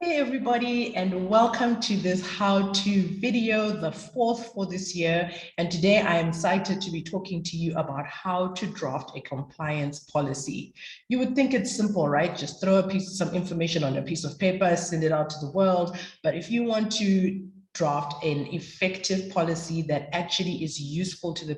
Hey everybody, and welcome to this how-to video, the fourth for this year. And today I am excited to be talking to you about how to draft a compliance policy. You would think it's simple, right? Just throw some information on a piece of paper, send it out to the world. But if you want to draft an effective policy that actually is useful to the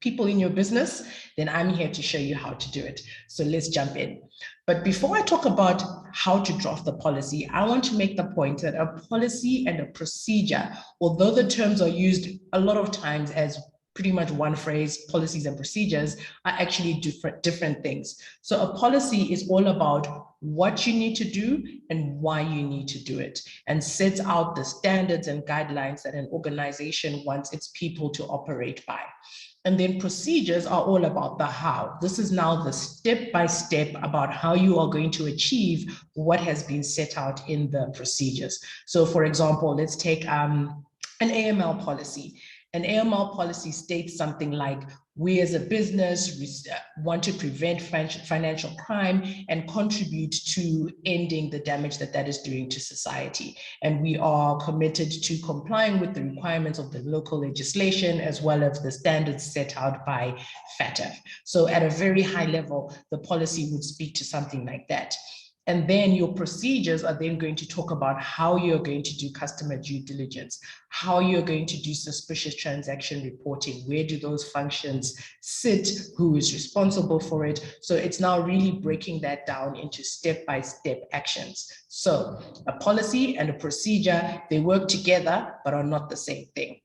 people in your business, then I'm here to show you how to do it. So let's jump in. But before I talk about how to draft the policy, I want to make the point that a policy and a procedure, although the terms are used a lot of times as pretty much one phrase, policies and procedures, are actually different things. So a policy is all about what you need to do and why you need to do it, and sets out the standards and guidelines that an organization wants its people to operate by. And then procedures are all about the how. This is now the step-by-step about how you are going to achieve what has been set out in the procedures. So for example, let's take an AML policy. An AML policy states something like, we as a business want to prevent financial crime and contribute to ending the damage that is doing to society. And we are committed to complying with the requirements of the local legislation as well as the standards set out by FATF. So at a very high level, the policy would speak to something like that. And then your procedures are then going to talk about how you're going to do customer due diligence, how you're going to do suspicious transaction reporting, where do those functions sit, who is responsible for it. So it's now really breaking that down into step-by-step actions. So a policy and a procedure, they work together, but are not the same thing.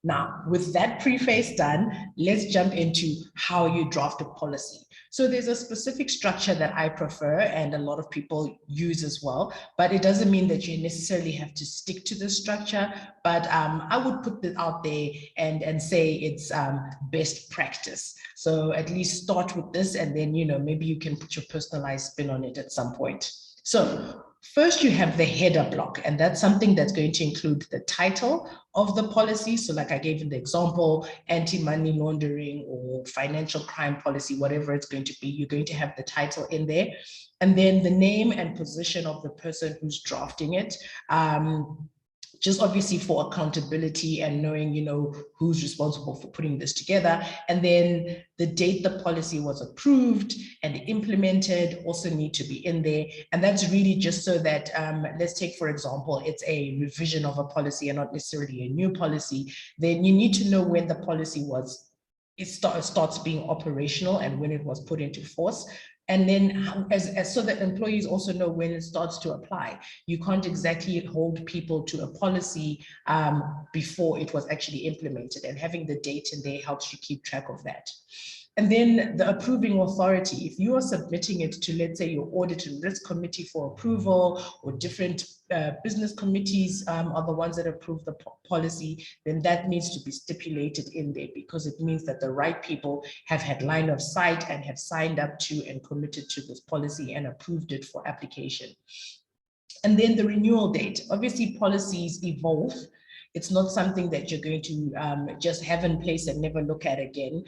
Now, with that preface done, let's jump into how you draft a policy. So there's a specific structure that I prefer and a lot of people use as well, but it doesn't mean that you necessarily have to stick to the structure, but I would put it out there and say it's best practice. So at least start with this and then, maybe you can put your personalized spin on it at some point. So first you have the header block, and that's something that's going to include the title of the policy. So like I gave you the example, anti-money laundering or financial crime policy, whatever it's going to be, you're going to have the title in there. And then the name and position of the person who's drafting it. Just obviously for accountability and knowing, who's responsible for putting this together. And then the date the policy was approved and implemented also need to be in there. And that's really just so that, let's take, for example, it's a revision of a policy and not necessarily a new policy. Then you need to know when the policy starts being operational and when it was put into force. And then so that employees also know when it starts to apply. You can't exactly hold people to a policy before it was actually implemented, and having the date in there helps you keep track of that. And then the approving authority, if you are submitting it to, let's say, your audit and risk committee for approval, or different business committees are the ones that approve the policy, then that needs to be stipulated in there, because it means that the right people have had line of sight and have signed up to and committed to this policy and approved it for application. And then the renewal date. Obviously, policies evolve. It's not something that you're going to just have in place and never look at again.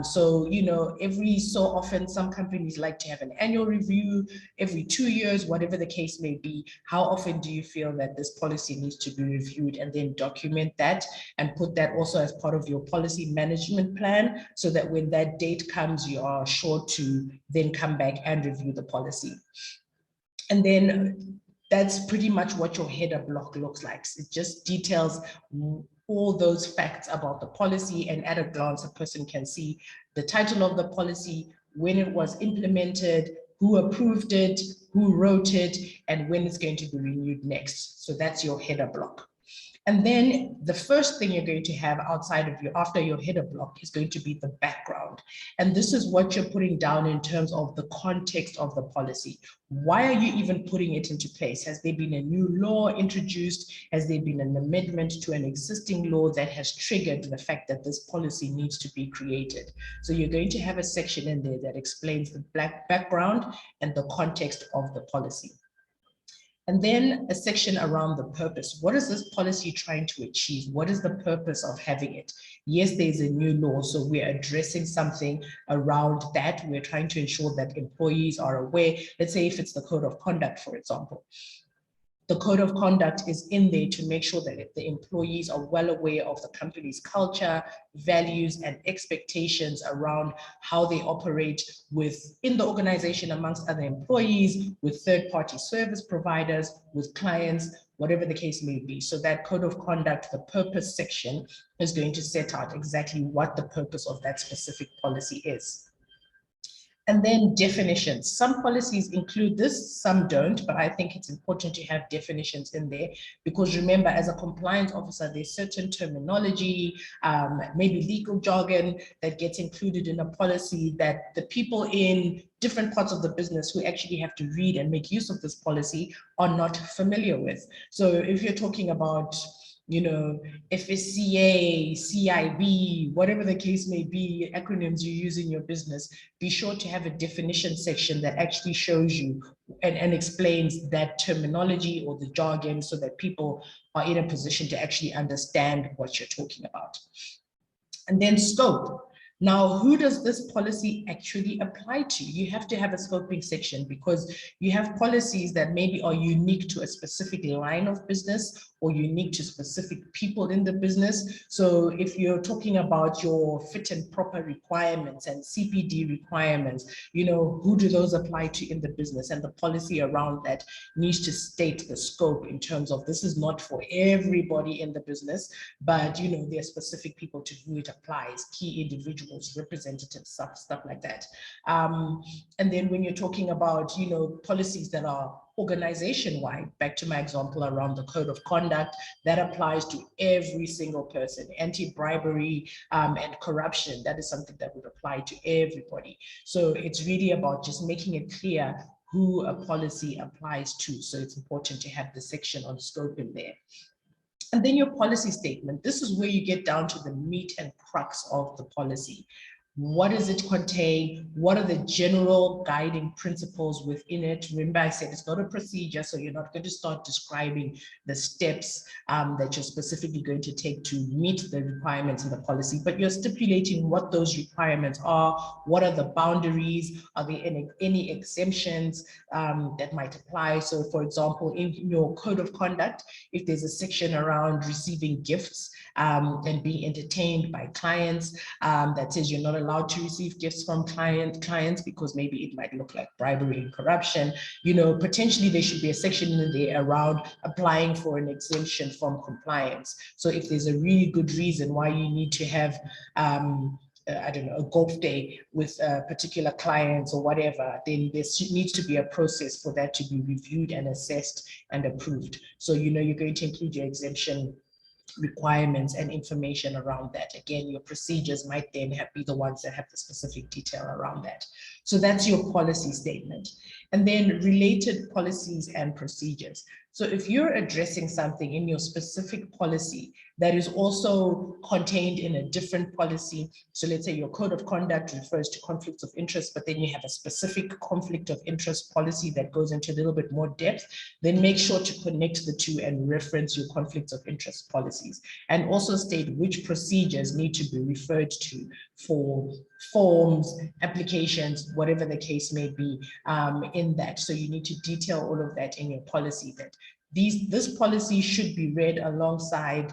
So, every so often, some companies like to have an annual review every 2 years, whatever the case may be. How often do you feel that this policy needs to be reviewed, and then document that and put that also as part of your policy management plan, so that when that date comes, you are sure to then come back and review the policy. And then that's pretty much what your header block looks like. It just details all those facts about the policy, and at a glance, a person can see the title of the policy, when it was implemented, who approved it, who wrote it, and when it's going to be renewed next. So that's your header block. And then the first thing you're going to have after your header block is going to be the background. And this is what you're putting down in terms of the context of the policy. Why are you even putting it into place? Has there been a new law introduced? Has there been an amendment to an existing law that has triggered the fact that this policy needs to be created? So you're going to have a section in there that explains the background and the context of the policy. And then a section around the purpose. What is this policy trying to achieve? What is the purpose of having it? Yes, there's a new law, so we're addressing something around that. We're trying to ensure that employees are aware. Let's say if it's the code of conduct, for example. The code of conduct is in there to make sure that the employees are well aware of the company's culture, values, and expectations around how they operate within the organization amongst other employees, with third-party service providers, with clients, whatever the case may be. So that code of conduct, the purpose section, is going to set out exactly what the purpose of that specific policy is. And then definitions. Some policies include this, some don't, but I think it's important to have definitions in there because remember, as a compliance officer, there's certain terminology, maybe legal jargon that gets included in a policy that the people in different parts of the business who actually have to read and make use of this policy are not familiar with. So if you're talking about FSCA, CIB, whatever the case may be, acronyms you use in your business, be sure to have a definition section that actually shows you and explains that terminology or the jargon so that people are in a position to actually understand what you're talking about. And then scope. Now, who does this policy actually apply to? You have to have a scoping section because you have policies that maybe are unique to a specific line of business or unique to specific people in the business. So if you're talking about your fit and proper requirements and CPD requirements, who do those apply to in the business? And the policy around that needs to state the scope in terms of this is not for everybody in the business, but there are specific people to who it applies, key individuals, representatives, stuff like that. And then when you're talking about, policies that are organization-wide, back to my example around the code of conduct, that applies to every single person. Anti-bribery and corruption, that is something that would apply to everybody. So it's really about just making it clear who a policy applies to. So it's important to have the section on scope in there. And then your policy statement. This is where you get down to the meat and crux of the policy. What does it contain? What are the general guiding principles within it? Remember, I said it's not a procedure, so you're not going to start describing the steps that you're specifically going to take to meet the requirements in the policy, but you're stipulating what those requirements are, what are the boundaries, are there any exemptions that might apply. So for example, in your code of conduct, if there's a section around receiving gifts and being entertained by clients that says you're not allowed to receive gifts from clients because maybe it might look like bribery and corruption, potentially there should be a section in there around applying for an exemption from compliance. So if there's a really good reason why you need to have I don't know, a golf day with particular clients or whatever, then there needs to be a process for that to be reviewed and assessed and approved. So you're going to include your exemption requirements and information around that. Again, your procedures might then be the ones that have the specific detail around that. So that's your policy statement. And then related policies and procedures. So if you're addressing something in your specific policy that is also contained in a different policy, so let's say your code of conduct refers to conflicts of interest, but then you have a specific conflict of interest policy that goes into a little bit more depth, then make sure to connect the two and reference your conflicts of interest policies, and also state which procedures need to be referred to for forms, applications, whatever the case may be in that. So you need to detail all of that in your policy, that this policy should be read alongside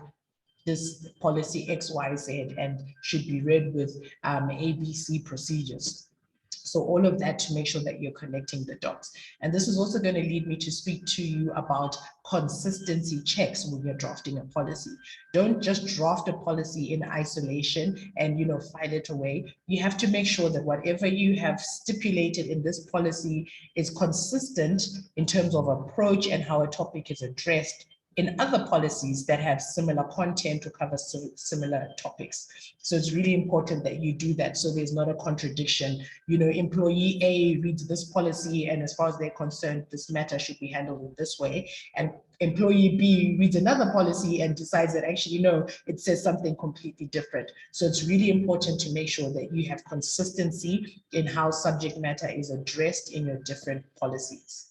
this policy XYZ and should be read with ABC procedures. So all of that to make sure that you're connecting the dots. And this is also going to lead me to speak to you about consistency checks when you're drafting a policy. Don't just draft a policy in isolation and file it away. You have to make sure that whatever you have stipulated in this policy is consistent in terms of approach and how a topic is addressed in other policies that have similar content to cover similar topics. So it's really important that you do that so there's not a contradiction. Employee A reads this policy and as far as they're concerned, this matter should be handled in this way. And employee B reads another policy and decides that actually, no, it says something completely different. So it's really important to make sure that you have consistency in how subject matter is addressed in your different policies.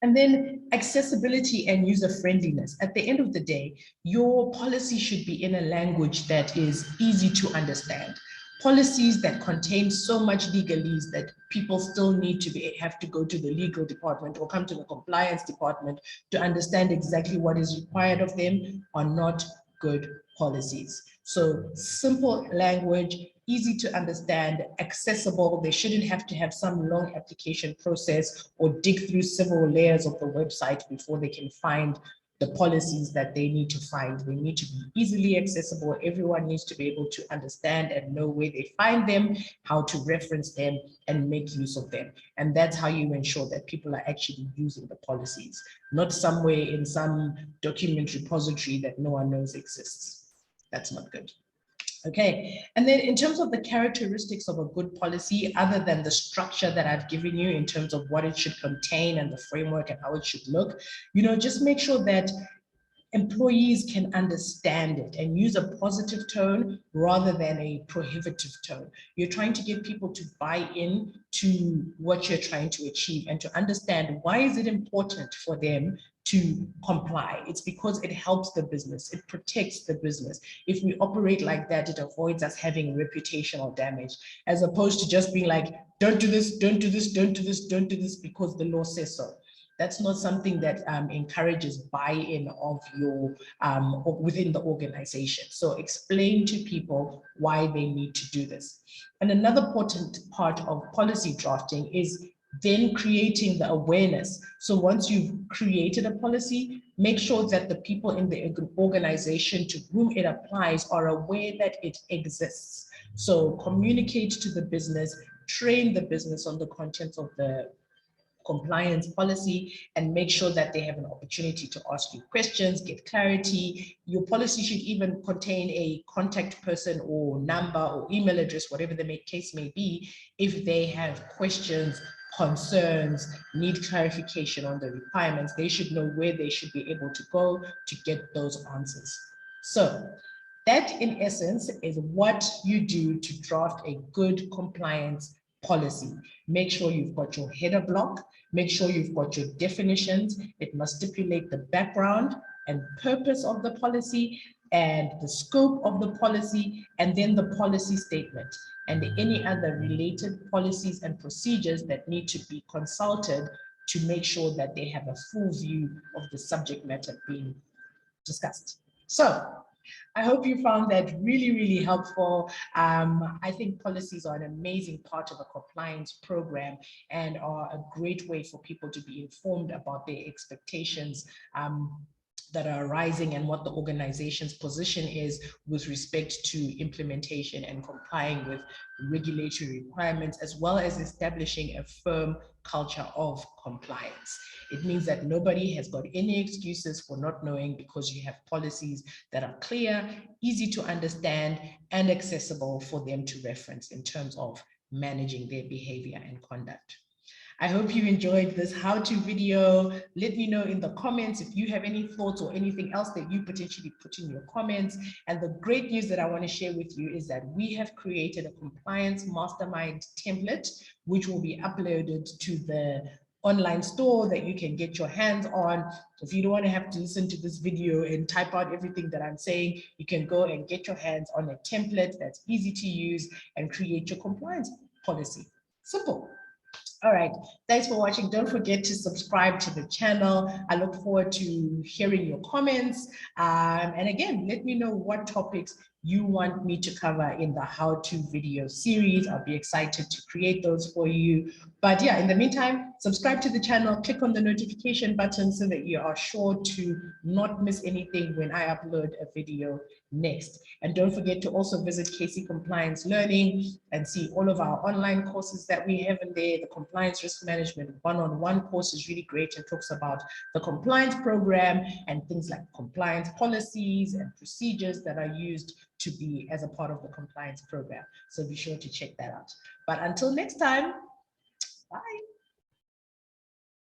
And then accessibility and user friendliness. At the end of the day, your policy should be in a language that is easy to understand. policies that contain so much legalese that people still need to have to go to the legal department or come to the compliance department to understand exactly what is required of them are not good policies. So simple language, easy to understand, accessible. They shouldn't have to have some long application process or dig through several layers of the website before they can find the policies that they need to find. They need to be easily accessible. Everyone needs to be able to understand and know where they find them, how to reference them, and make use of them. And that's how you ensure that people are actually using the policies, not somewhere in some document repository that no one knows exists. That's not good. Okay, and then in terms of the characteristics of a good policy, other than the structure that I've given you in terms of what it should contain and the framework and how it should look, just make sure that employees can understand it and use a positive tone rather than a prohibitive tone. You're trying to get people to buy in to what you're trying to achieve and to understand why is it important for them to comply. It's because it helps the business, it protects the business. If we operate like that, it avoids us having reputational damage, as opposed to just being like, don't do this, don't do this, don't do this, don't do this because the law says so. That's not something that encourages buy-in of your within the organization. So explain to people why they need to do this. And another important part of policy drafting is then creating the awareness. So once you've created a policy, make sure that the people in the organization to whom it applies are aware that it exists. So communicate to the business, train the business on the contents of the compliance policy, and make sure that they have an opportunity to ask you questions, get clarity. Your policy should even contain a contact person or number or email address, whatever the case may be, if they have questions, concerns, need clarification on the requirements. They should know where they should be able to go to get those answers. So that in essence is what you do to draft a good compliance policy. Make sure you've got your header block, make sure you've got your definitions. It must stipulate the background and purpose of the policy and the scope of the policy, and then the policy statement and any other related policies and procedures that need to be consulted to make sure that they have a full view of the subject matter being discussed. So I hope you found that really, really helpful. I think policies are an amazing part of a compliance program and are a great way for people to be informed about their expectations that are arising and what the organization's position is with respect to implementation and complying with regulatory requirements, as well as establishing a firm culture of compliance. It means that nobody has got any excuses for not knowing, because you have policies that are clear, easy to understand, and accessible for them to reference in terms of managing their behavior and conduct. I hope you enjoyed this how-to video. Let me know in the comments if you have any thoughts or anything else that you potentially put in your comments. And the great news that I want to share with you is that we have created a compliance mastermind template, which will be uploaded to the online store that you can get your hands on. If you don't want to have to listen to this video and type out everything that I'm saying, you can go and get your hands on a template that's easy to use and create your compliance policy. Simple. All right, thanks for watching. Don't forget to subscribe to the channel. I look forward to hearing your comments. And again, let me know what topics you want me to cover in the how-to video series. I'll be excited to create those for you. But yeah, in the meantime, subscribe to the channel, click on the notification button so that you are sure to not miss anything when I upload a video next. And don't forget to also visit KC Compliance Learning and see all of our online courses that we have in there. The Compliance Risk Management one-on-one course is really great and talks about the compliance program and things like compliance policies and procedures that are used to be as a part of the compliance program. So be sure to check that out. But until next time, bye.